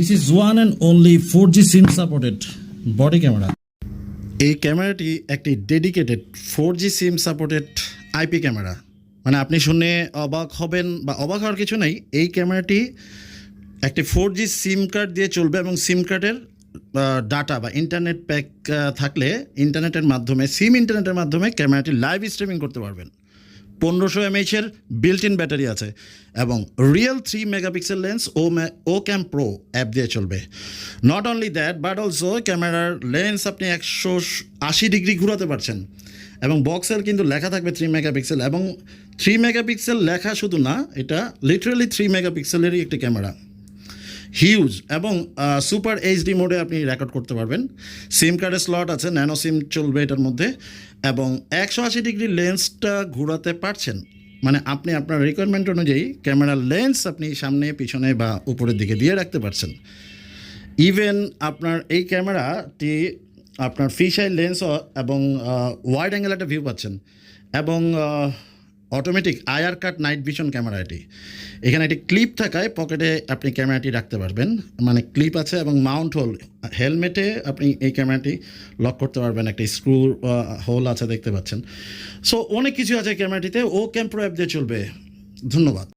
This is one and only 4G SIM supported body camera. এই ক্যামেরাটি একটি dedicated 4G SIM supported IP camera. মানে আপনি শুনে অবাক হবেন বা অবাক হওয়ার কিছু নেই। এই ক্যামেরাটি একটি 4G সিম কার্ড দিয়ে চলবে এবং সিম কার্ডের ডাটা বা ইন্টারনেট প্যাক থাকলে ইন্টারনেটের মাধ্যমে ইন্টারনেটের মাধ্যমে ক্যামেরাটি লাইভ স্ট্রিমিং করতে পারবেন। 1500 mAh বিল্ট ইন ব্যাটারি আছে এবং রিয়েল 3 মেগাপিক্সেল লেন্স ও ক্যাম প্রো অ্যাপ দিয়ে চলবে। Not only that but also ক্যামেরার লেন্স আপনি 180 ডিগ্রি ঘোরাতে পারছেন এবং বক্সের কিন্তু লেখা থাকবে 3 মেগাপিক্সেল এবং 3 মেগাপিক্সেল লেখা শুধু না, এটা লিটারালি 3 মেগাপিক্সেলেরই একটি ক্যামেরা। হিউজ এবং সুপার এইচডি মোডে আপনি রেকর্ড করতে পারবেন। সিম কার্ডের স্লট আছে, ন্যানো সিম চলবে এটার মধ্যে এবং 180 ডিগ্রি লেন্সটা ঘোরাতে পারছেন। মানে আপনি আপনার রিকোয়ারমেন্ট অনুযায়ী ক্যামেরার লেন্স আপনি সামনে পিছনে বা উপরের দিকে দিয়ে রাখতে পারছেন। ইভেন আপনার এই ক্যামেরাটি আপনার ফিশ আই লেন্স এবং ওয়াইড অ্যাঙ্গেল একটা ভিউ পাচ্ছেন এবং অটোমেটিক আইআর কাট নাইট ভিশন ক্যামেরা। এখানে একটি ক্লিপ থাকায় পকেটে আপনি ক্যামেরাটি রাখতে পারবেন, মানে ক্লিপ আছে এবং মাউন্ট হোল হেলমেটে আপনি এই ক্যামেরাটি লক করতে পারবেন, একটা স্ক্রু হোল আছে দেখতে পাচ্ছেন। সো অনেক কিছু আছে ক্যামেরাটিতে। ও ক্যাম প্রো অ্যাপ দিয়ে চলবে। ধন্যবাদ।